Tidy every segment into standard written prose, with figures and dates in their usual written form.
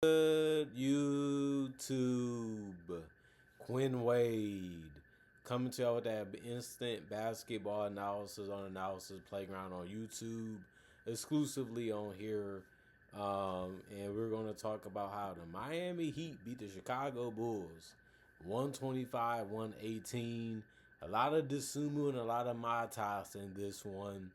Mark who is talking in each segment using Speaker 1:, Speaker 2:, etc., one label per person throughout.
Speaker 1: Good YouTube, Quinn Wade coming to y'all with that instant basketball analysis on Analysis Playground on YouTube, exclusively on here. And we're going to talk about how the Miami Heat beat the Chicago Bulls 125-118. A lot of Desumu and a lot of Matas in this one.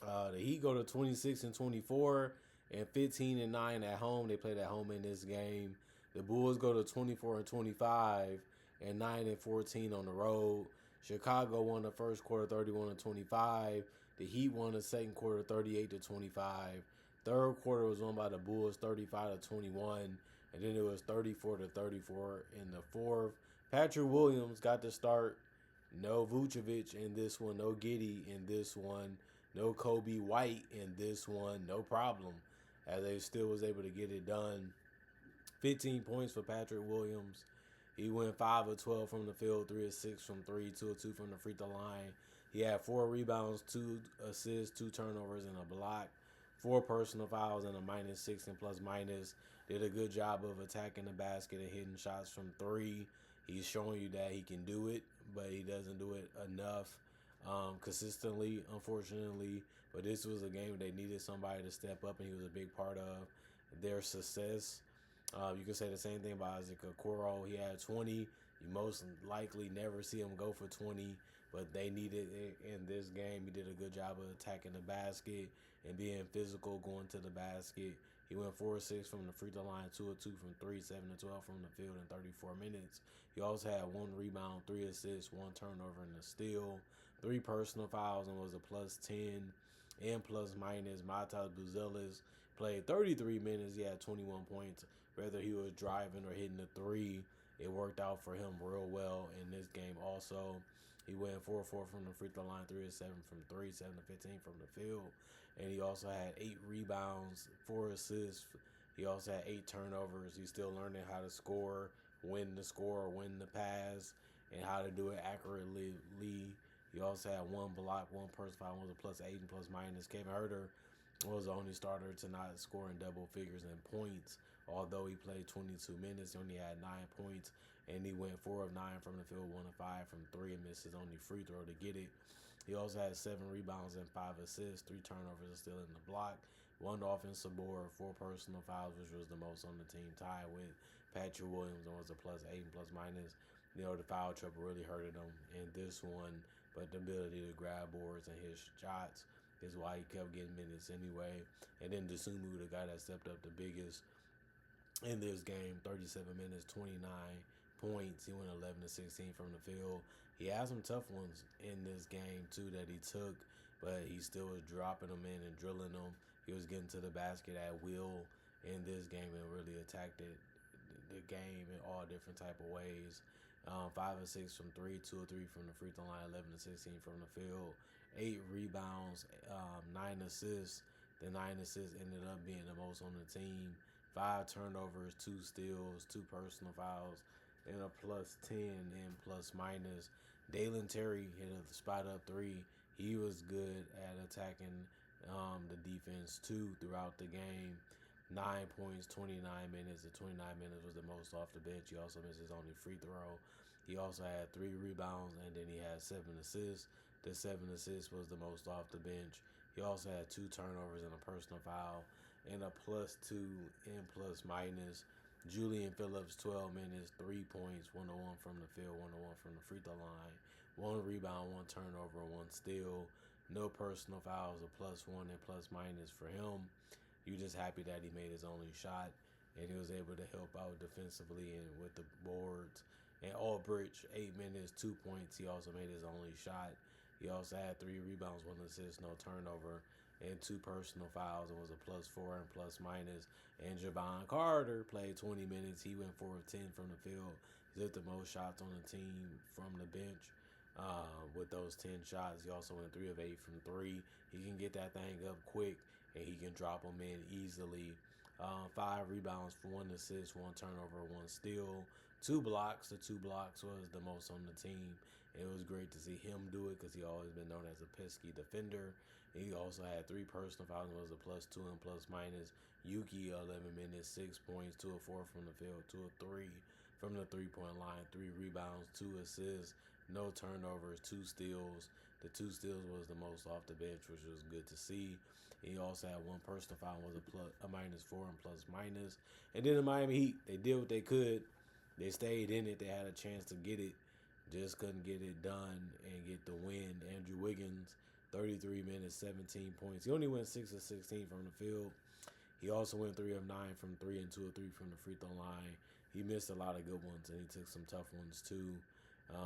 Speaker 1: The Heat go to 26-24 and 15-9 at home. They played at home in this game. The Bulls go to 24-25 and 9-14 on the road. Chicago won the first quarter 31-25. The Heat won the second quarter 38-25. Third quarter was won by the Bulls 35-21, and then it was 34-34 in the fourth. Patrick Williams got the start. No Vucevic in this one. No Giddey in this one. No Kobe White in this one. No problem. As they still was able to get it done. 15 points for Patrick Williams. He went 5 of 12 from the field, 3 of 6 from 3, 2 of 2 from the free throw line. He had 4 rebounds, 2 assists, 2 turnovers, and a block. 4 personal fouls and a -6 and plus minus. Did a good job of attacking the basket and hitting shots from 3. He's showing you that he can do it, but he doesn't do it enough consistently, unfortunately. But this was a game they needed somebody to step up, and he was a big part of their success. You can say the same thing about Isaac Okoro. He had 20. You most likely never see him go for 20, but they needed it in this game. He did a good job of attacking the basket and being physical, going to the basket. He went 4 of 6 from the free throw line, 2 of 2 from 3, 7 of 12 from the field in 34 minutes. He also had 1 rebound, 3 assists, 1 turnover, and a steal. 3 personal fouls and was a +10 and plus minus. Matas Buzelis played 33 minutes. He had 21 points. Whether he was driving or hitting the 3, it worked out for him real well in this game also. He went 4 of 4 from the free throw line, 3 of 7 from 3, 7 of 15 from the field. And he also had 8 rebounds, 4 assists. He also had 8 turnovers. He's still learning how to score, when to score, when to pass, and how to do it accurately. He also had 1 block, 1 personal foul, was a +8 and plus minus. Kevin Huerter was the only starter to not score in double figures in points. Although he played 22 minutes, he only had 9 points, and he went 4 of 9 from the field, 1 of 5 from 3, and missed his only free throw to get it. He also had 7 rebounds and 5 assists, 3 turnovers and still in the block, 1 offensive board, 4 personal fouls, which was the most on the team, tied with Patrick Williams, and was a +8 and plus minus. The foul trouble really hurted him in this one, but the ability to grab boards and hit shots is why he kept getting minutes anyway. And then Desumu, the guy that stepped up the biggest in this game, 37 minutes, 29 points. He went 11 of 16 from the field. He had some tough ones in this game too that he took, but he still was dropping them in and drilling them. He was getting to the basket at will in this game and really attacked the game in all different type of ways. 5 of 6 from 3, 2 of 3 from the free throw line, 11 of 16 from the field, 8 rebounds, 9 assists. The 9 assists ended up being the most on the team. 5 turnovers, 2 steals, 2 personal fouls, and a +10 and plus minus. Dalen Terry hit a spot up 3. He was good at attacking the defense too throughout the game. 9 points, 29 minutes. The 29 minutes was the most off the bench. He also missed his only free throw. He also had 3 rebounds, and then he had 7 assists. The 7 assists was the most off the bench. He also had 2 turnovers and a personal foul, and a +2 and plus minus. Julian Phillips, 12 minutes, 3 points, 1 of 1 from the field, 1 of 1 from the free throw line, 1 rebound, 1 turnover, 1 steal. No personal fouls, a +1 and plus minus for him. You're just happy that he made his only shot, and he was able to help out defensively and with the boards. And Aldridge, 8 minutes, 2 points. He also made his only shot. He also had 3 rebounds, 1 assist, no turnover, and 2 personal fouls, and was a +4 and plus minus. And Javon Carter played 20 minutes. He went 4 of 10 from the field. He took the most shots on the team from the bench. With those 10 shots, he also went 3 of 8 from 3. He can get that thing up quick, and he can drop them in easily. 5 rebounds for 1 assist, 1 turnover, 1 steal, 2 blocks. The 2 blocks was the most on the team. It was great to see him do it because he always been known as a pesky defender. And he also had 3 personal fouls, was a +2 and plus minus. Yuki, 11 minutes, 6 points, 2 of 4 from the field, 2 of 3 from the 3 point line, 3 rebounds, 2 assists, no turnovers, 2 steals. The 2 steals was the most off the bench, which was good to see. He also had one personal foul, was a -4 and plus minus. And then the Miami Heat, they did what they could. They stayed in it. They had a chance to get it, just couldn't get it done and get the win. Andrew Wiggins, 33 minutes, 17 points. He only went 6 of 16 from the field. He also went 3 of 9 from 3 and 2 of 3 from the free throw line. He missed a lot of good ones, and he took some tough ones too.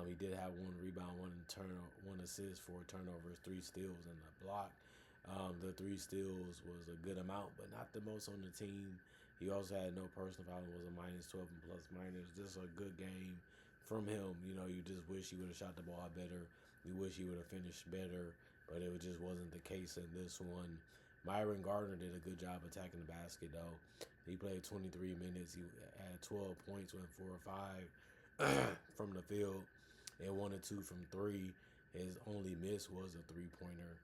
Speaker 1: He did have one rebound, one assist, 4 turnovers, 3 steals, and a block. The 3 steals was a good amount, but not the most on the team. He also had no personal foul, was a -12 and plus minus. Just a good game from him. You know, you just wish he would have shot the ball better. You wish he would have finished better, but it just wasn't the case in this one. Myron Gardner did a good job attacking the basket, though. He played 23 minutes. He had 12 points, went 4 or 5 from the field, and 1 or 2 from 3. His only miss was a 3-pointer.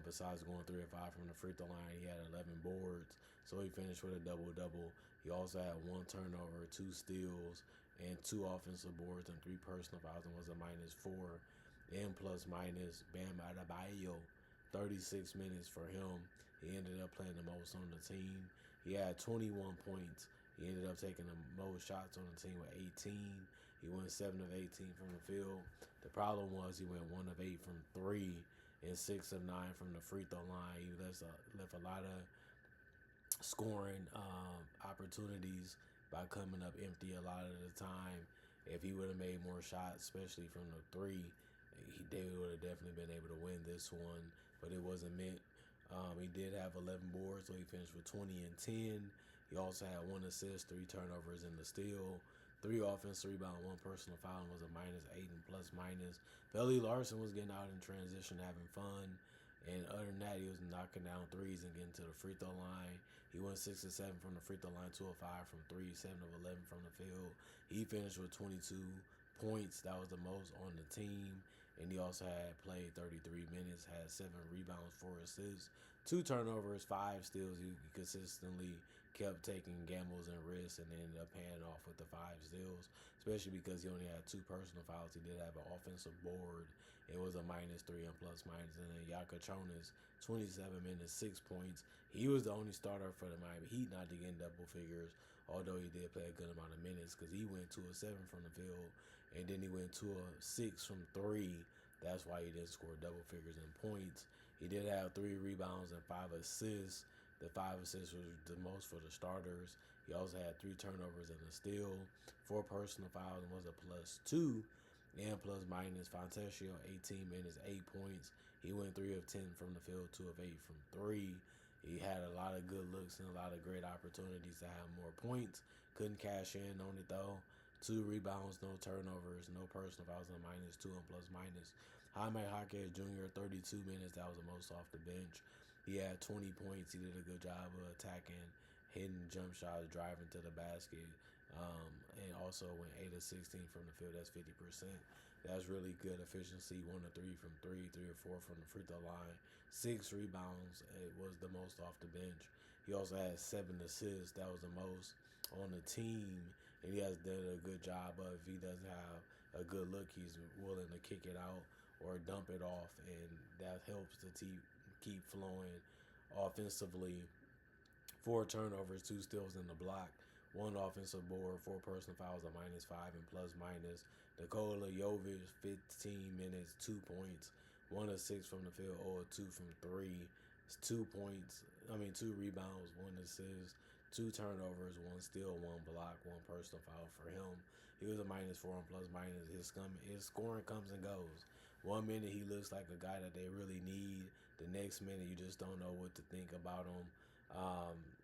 Speaker 1: Besides going 3 or 5 from the free throw line, he had 11 boards, so he finished with a double-double. He also had 1 turnover, 2 steals, and 2 offensive boards and 3 personal fouls, and was a -4 and plus minus. Bam Adebayo, 36 minutes for him. He ended up playing the most on the team. He had 21 points. He ended up taking the most shots on the team with 18. He went 7 of 18 from the field. The problem was he went 1 of 8 from 3 and 6 of 9 from the free throw line. He left a lot of scoring opportunities by coming up empty a lot of the time. If he would have made more shots, especially from the 3, they would have definitely been able to win this one, but it wasn't meant. He did have 11 boards, so he finished with 20 and 10. He also had 1 assist, 3 turnovers, and the steal. 3 offensive rebound, 1 personal foul, and was a -8 and plus minus. Belly Larson was getting out in transition, having fun. And other than that, he was knocking down threes and getting to the free throw line. He went 6 of 7 from the free throw line, 2 of 5 from 3, 7 of 11 from the field. He finished with 22 points. That was the most on the team. And he also had played 33 minutes, had 7 rebounds, 4 assists, 2 turnovers, 5 steals. He consistently kept taking gambles and risks and ended up paying off with the 5 steals, especially because he only had 2 personal fouls. He did have an offensive board. It was a -3 and plus minus. And then Yakachonis, 27 minutes, 6 points. He was the only starter for the Miami Heat not to get in double figures, although he did play a good amount of minutes because he went 2 of 7 from the field, and then he went 2 of 6 from 3. That's why he didn't score double figures in points. He did have 3 rebounds and 5 assists. The 5 assists was the most for the starters. He also had 3 turnovers and a steal, 4 personal fouls, and was a +2 and plus minus. Fontecchio, 18 minutes, 8 points. He went 3 of 10 from the field, 2 of 8 from 3. He had a lot of good looks and a lot of great opportunities to have more points. Couldn't cash in on it though. 2 rebounds, no turnovers, no personal fouls, and -2 and plus minus. Jaime Jaquez Jr., 32 minutes. That was the most off the bench. He had 20 points. He did a good job of attacking, hitting jump shots, driving to the basket, and also went 8 of 16 from the field. That's 50%. That's really good efficiency. 1 of 3 from 3, 3 of 4 from the free throw line. 6 rebounds. It was the most off the bench. He also had 7 assists. That was the most on the team. And he has done a good job of, if he doesn't have a good look, he's willing to kick it out or dump it off, and that helps the team keep flowing offensively. 4 turnovers, 2 steals in the block, 1 offensive board, 4 personal fouls, a -5 and plus minus. Nikola Jovic, 15 minutes, 2 points, 1 of 6 from the field, 0 of 2 from 3. 2 points, 2 rebounds, 1 assist, 2 turnovers, 1 steal, 1 block, 1 personal foul for him. He was a -4 and plus minus. His scoring comes and goes. 1 minute he looks like a guy that they really need. The next minute you just don't know what to think about him.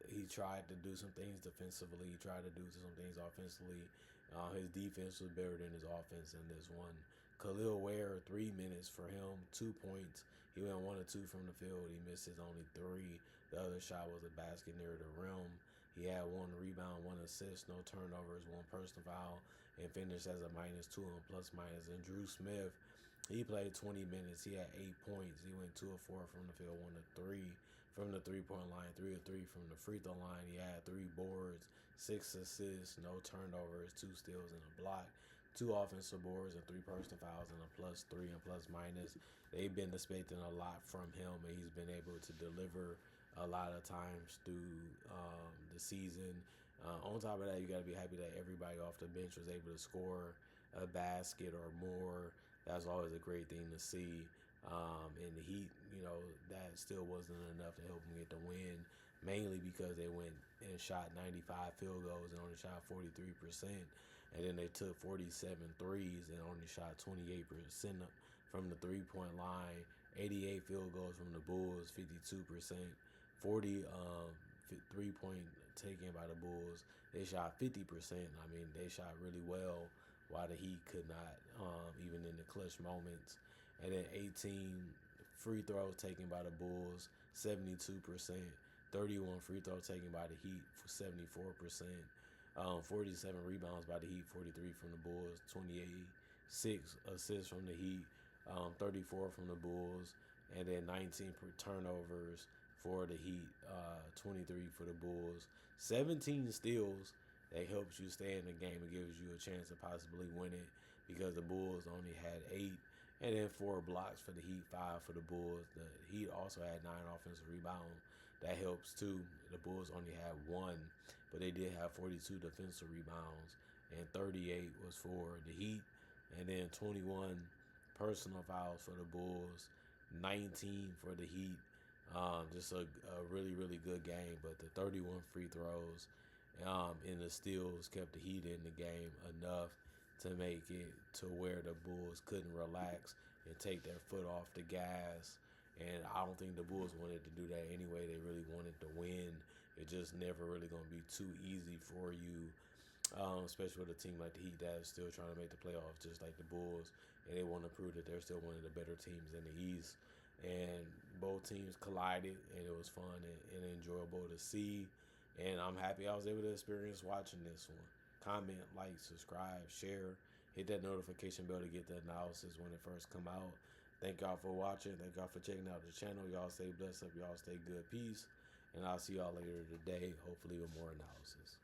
Speaker 1: He tried to do some things defensively. He tried to do some things offensively. His defense was better than his offense in this one. Khalil Ware, 3 minutes for him, 2 points. He went 1 of 2 from the field. He missed his only 3. The other shot was a basket near the rim. He had 1 rebound, 1 assist, no turnovers, 1 personal foul, and finished as a -2 and plus minus. And Drew Smith, he played 20 minutes. He had 8 points. He went 2 of 4 from the field, 1 of 3 from the 3-point line, 3 of 3 from the free throw line. He had 3 boards, 6 assists, no turnovers, 2 steals, and a block. 2 offensive boards and 3 personal fouls and a +3 and plus minus. They've been expecting a lot from him, and he's been able to deliver a lot of times through the season. On top of that, you got to be happy that everybody off the bench was able to score a basket or more. That's always a great thing to see. And the Heat, that still wasn't enough to help them get the win, mainly because they went and shot 95 field goals and only shot 43%. And then they took 47 threes and only shot 28% from the 3-point line. 88 field goals from the Bulls, 52%. 40 3-point taken by the Bulls. They shot 50%. I mean, they shot really well, while the Heat could not, even in the clutch moments. And then 18 free throws taken by the Bulls, 72%. 31 free throws taken by the Heat, for 74%. 47 rebounds by the Heat, 43 from the Bulls, 6 assists from the Heat, 34 from the Bulls, and then 19 turnovers for the Heat, 23 for the Bulls, 17 steals. That helps you stay in the game and gives you a chance to possibly win it, because the Bulls only had 8, and then 4 blocks for the Heat, 5 for the Bulls. The Heat also had 9 offensive rebounds. That helps too. The Bulls only had 1, but they did have 42 defensive rebounds, and 38 was for the Heat, and then 21 personal fouls for the Bulls, 19 for the Heat. Just a really, really good game, but the 31 free throws and the steals kept the Heat in the game enough to make it to where the Bulls couldn't relax and take their foot off the gas. And I don't think the Bulls wanted to do that anyway. They really wanted to win. It's just never really going to be too easy for you, especially with a team like the Heat that is still trying to make the playoffs, just like the Bulls. And they want to prove that they're still one of the better teams in the East. And both teams collided, and it was fun and enjoyable to see. And I'm happy I was able to experience watching this one. Comment, like, subscribe, share, hit that notification bell to get the analysis when it first come out. Thank y'all for watching. Thank y'all for checking out the channel. Y'all stay blessed up. Y'all stay good. Peace. And I'll see y'all later today, hopefully with more analysis.